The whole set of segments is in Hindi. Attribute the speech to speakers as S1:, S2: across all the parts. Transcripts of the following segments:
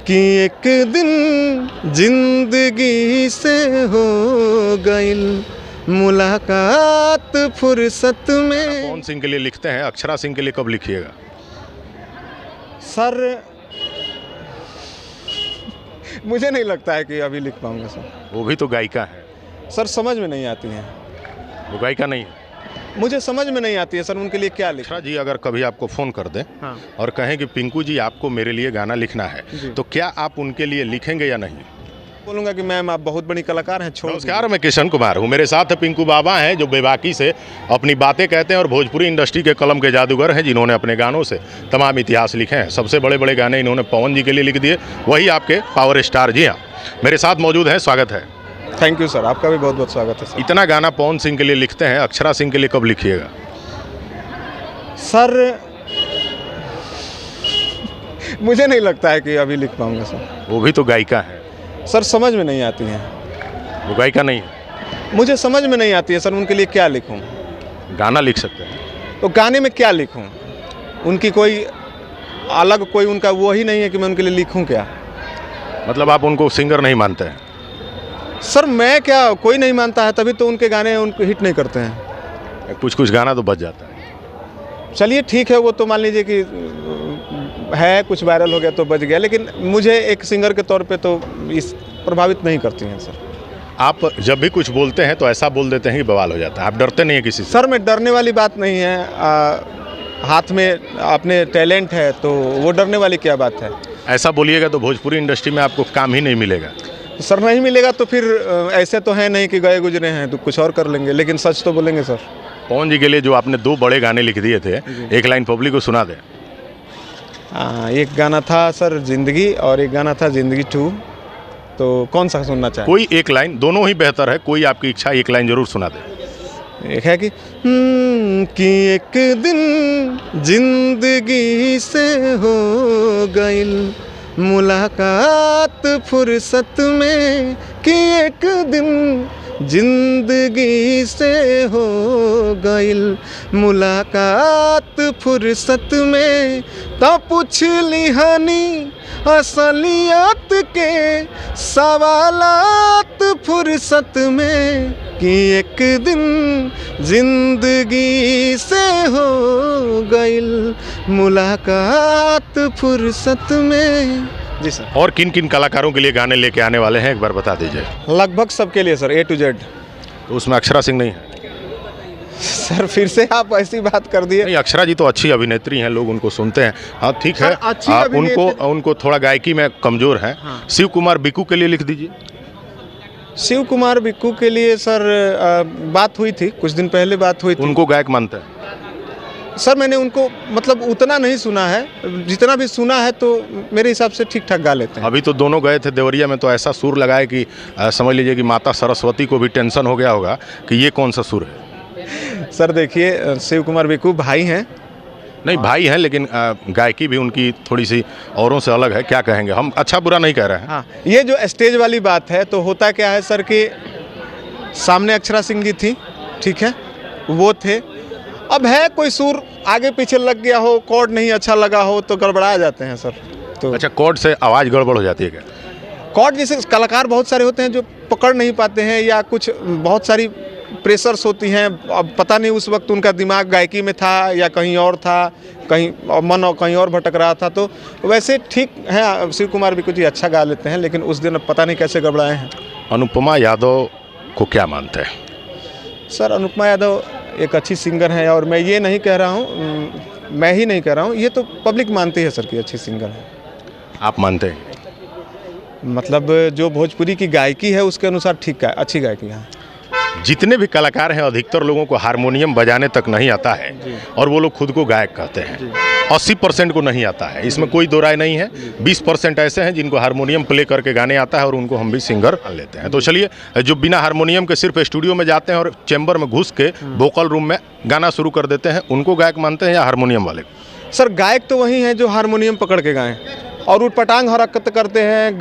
S1: कि एक दिन जिंदगी से हो गइल मुलाकात फुर्सत में।
S2: पवन सिंह के लिए लिखते हैं, अक्षरा सिंह के लिए कब लिखिएगा?
S1: सर मुझे नहीं लगता है कि अभी लिख पाऊंगा सर।
S2: वो भी तो गायिका है।
S1: सर समझ में नहीं आती हैं।
S2: वो गायिका नहीं है।
S1: मुझे समझ में नहीं आती है सर, उनके लिए क्या लिखा।
S2: अक्षरा जी अगर कभी आपको फ़ोन कर दें
S1: हाँ।
S2: और कहें कि पिंकू जी आपको मेरे लिए गाना लिखना है, तो क्या आप उनके लिए लिखेंगे या नहीं?
S1: बोलूँगा कि मैम आप बहुत बड़ी कलाकार हैं, छोड़।
S2: नमस्कार, मैं किशन कुमार हूँ। मेरे साथ पिंकू बाबा हैं जो बेबाकी से अपनी बातें कहते हैं और भोजपुरी इंडस्ट्री के कलम के जादूगर हैं, जिन्होंने अपने गानों से तमाम इतिहास लिखे हैं। सबसे बड़े बड़े गाने इन्होंने पवन जी के लिए लिख दिए, वही आपके पावर स्टार। जी हाँ, मेरे साथ मौजूद हैं, स्वागत है।
S1: थैंक यू सर, आपका भी बहुत बहुत स्वागत है सर।
S2: इतना गाना पवन सिंह के लिए लिखते हैं, अक्षरा सिंह के लिए कब लिखिएगा?
S1: सर मुझे नहीं लगता है कि अभी लिख पाऊंगा सर।
S2: वो भी तो गायिका है।
S1: सर समझ में नहीं आती हैं।
S2: वो गायिका नहीं है।
S1: मुझे समझ में नहीं आती है सर, उनके लिए क्या लिखूं।
S2: गाना लिख सकते हैं।
S1: तो गाने में क्या लिखूं? उनकी कोई अलग कोई उनका वो ही नहीं है कि मैं उनके लिए लिखूं क्या।
S2: मतलब आप उनको सिंगर नहीं मानते हैं?
S1: सर मैं क्या, कोई नहीं मानता है तभी तो उनके गाने उनको हिट नहीं करते हैं।
S2: कुछ गाना तो बच जाता है।
S1: चलिए ठीक है, वो तो मान लीजिए कि है, कुछ वायरल हो गया तो बच गया, लेकिन मुझे एक सिंगर के तौर पे तो इस प्रभावित नहीं करती हैं सर।
S2: आप जब भी कुछ बोलते हैं तो ऐसा बोल देते हैं कि बवाल हो जाता है, आप डरते नहीं हैं किसी से?
S1: सर मैं डरने वाली बात नहीं है, हाथ में अपने टैलेंट है तो वो डरने वाली क्या बात है।
S2: ऐसा बोलिएगा तो भोजपुरी इंडस्ट्री में आपको काम ही नहीं मिलेगा।
S1: सर नहीं मिलेगा तो फिर ऐसे तो है नहीं कि गए गुजरे हैं तो कुछ और कर लेंगे, लेकिन सच तो बोलेंगे सर।
S2: पवन जी के लिए जो आपने 2 बड़े गाने लिख दिए थे, एक लाइन पब्लिक को सुना दें।
S1: एक गाना था सर जिंदगी और एक गाना था जिंदगी 2, तो कौन सा सुनना चाहें?
S2: कोई एक लाइन, दोनों ही बेहतर है, कोई आपकी इच्छा एक लाइन जरूर सुना दें।
S1: एक है कि एक दिन जिंदगी से हो गइल मुलाकात फुर्सत में, कि एक दिन जिंदगी से हो गइल मुलाकात फुर्सत में, तो पूछ लिहानी असलियत के सवालात फुर्सत में, कि एक दिन जिंदगी से हो गइल मुलाकात फुर्सत में। जी सर।
S2: और किन किन कलाकारों के लिए गाने लेके आने वाले हैं, एक बार बता दीजिए।
S1: लगभग सबके लिए सर, A to Z।
S2: तो उसमें अक्षरा सिंह नहीं है?
S1: सर फिर से आप ऐसी बात कर दिए।
S2: नहीं, अक्षरा जी तो अच्छी अभिनेत्री हैं, लोग उनको सुनते हैं। हाँ ठीक है, उनको थोड़ा गायकी में कमज़ोर है। हाँ। शिव कुमार बिक्कू के लिए लिख दीजिए।
S1: शिव कुमार बिक्कू के लिए सर बात हुई थी, कुछ दिन पहले बात हुई थी।
S2: उनको गायक मानते हैं?
S1: सर मैंने उनको मतलब उतना नहीं सुना है, जितना भी सुना है तो मेरे हिसाब से ठीक ठाक गा लेते हैं।
S2: अभी तो दोनों गए थे देवरिया में, तो ऐसा सुर लगाए कि समझ लीजिए कि माता सरस्वती को भी टेंशन हो गया होगा कि ये कौन सा सुर है।
S1: सर देखिए, शिव कुमार बिक्कू भाई हैं।
S2: नहीं भाई हैं, लेकिन गायकी भी उनकी थोड़ी सी औरों से अलग है। क्या कहेंगे, हम अच्छा बुरा नहीं कह रहे हैं।
S1: हाँ, ये जो स्टेज वाली बात है, तो होता क्या है सर कि सामने अक्षरा सिंह जी थी, ठीक है, वो थे। अब है कोई सुर आगे पीछे लग गया हो, कॉर्ड नहीं अच्छा लगा हो तो गड़बड़ा जाते हैं सर। तो
S2: अच्छा, कॉर्ड से आवाज़ गड़बड़ हो जाती है क्या?
S1: कॉर्ड जैसे कलाकार बहुत सारे होते हैं जो पकड़ नहीं पाते हैं, या कुछ बहुत सारी प्रेशर्स होती हैं। अब पता नहीं उस वक्त उनका दिमाग गायकी में था या कहीं और था, कहीं मन और कहीं और भटक रहा था। तो वैसे ठीक है, शिव कुमार बिक्कू जी अच्छा गा लेते हैं, लेकिन उस दिन अब पता नहीं कैसे गड़बड़ाए हैं।
S2: अनुपमा यादव को क्या मानते हैं?
S1: सर अनुपमा यादव एक अच्छी सिंगर है, और मैं ये नहीं कह रहा हूँ, मैं ही नहीं कह रहा हूँ, ये तो पब्लिक मानती है सर कि अच्छी सिंगर है।
S2: आप मानते हैं?
S1: मतलब जो भोजपुरी की गायकी है उसके अनुसार ठीक है, अच्छी गायकी है।
S2: जितने भी कलाकार हैं, अधिकतर लोगों को हारमोनियम बजाने तक नहीं आता है, और वो लोग खुद को गायक कहते हैं। 80% को नहीं आता है, इसमें कोई दो राय नहीं है। 20% ऐसे हैं जिनको हारमोनियम प्ले करके गाने आता है, और उनको हम भी सिंगर लेते हैं। तो चलिए, जो बिना हारमोनियम के सिर्फ स्टूडियो में जाते हैं और चैम्बर में घुस के वोकल रूम में गाना शुरू कर देते हैं, उनको गायक मानते हैं या हारमोनियम वाले?
S1: सर गायक तो वही हैं जो हारमोनियम पकड़ के गाएं, और उटपटांग हरकत करते हैं,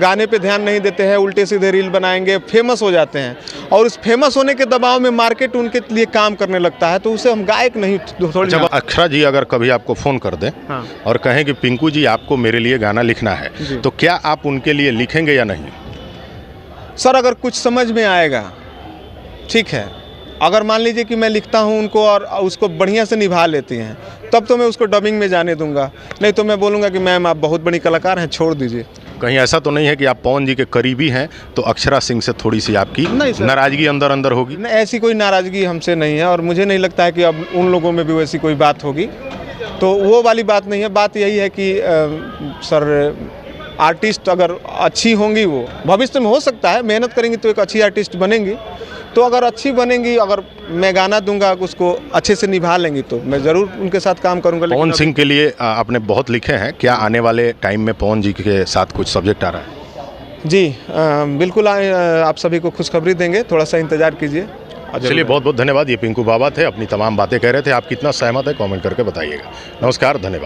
S1: गाने पे ध्यान नहीं देते हैं, उल्टे सीधे रील बनाएंगे, फेमस हो जाते हैं और उस फेमस होने के दबाव में मार्केट उनके लिए काम करने लगता है, तो उसे हम गायक नहीं थोड़ी।
S2: जब अक्षरा जी अगर कभी आपको फ़ोन कर दें
S1: हाँ।
S2: और कहें कि पिंकू जी आपको मेरे लिए गाना लिखना है, तो क्या आप उनके लिए लिखेंगे या नहीं?
S1: सर अगर कुछ समझ में आएगा ठीक है, अगर मान लीजिए कि मैं लिखता हूँ उनको और उसको बढ़िया से निभा लेती हैं, तब तो मैं उसको डबिंग में जाने दूंगा, नहीं तो मैं बोलूँगा कि मैम आप बहुत बड़ी कलाकार हैं, छोड़ दीजिए।
S2: कहीं ऐसा तो नहीं है कि आप पवन जी के करीबी हैं तो अक्षरा सिंह से थोड़ी सी आपकी नाराज़गी अंदर अंदर होगी?
S1: नहीं, ऐसी कोई नाराज़गी हमसे नहीं है और मुझे नहीं लगता है कि अब उन लोगों में भी वैसी कोई बात होगी, तो वो वाली बात नहीं है। बात यही है कि सर आर्टिस्ट अगर अच्छी होंगी, वो भविष्य में हो सकता है, मेहनत करेंगी तो एक अच्छी आर्टिस्ट बनेंगी, तो अगर अच्छी बनेंगी, अगर मैं गाना दूंगा उसको अच्छे से निभा लेंगी तो मैं ज़रूर उनके साथ काम करूंगा।
S2: पवन सिंह के लिए आपने बहुत लिखे हैं, क्या आने वाले टाइम में पवन जी के साथ कुछ सब्जेक्ट आ रहा है?
S1: जी बिल्कुल, आप सभी को खुशखबरी देंगे, थोड़ा सा इंतज़ार कीजिए।
S2: चलिए, बहुत बहुत धन्यवाद। ये पिंकू बाबा थे, अपनी तमाम बातें कह रहे थे। आप कितना सहमत है कमेंट करके बताइएगा। नमस्कार, धन्यवाद।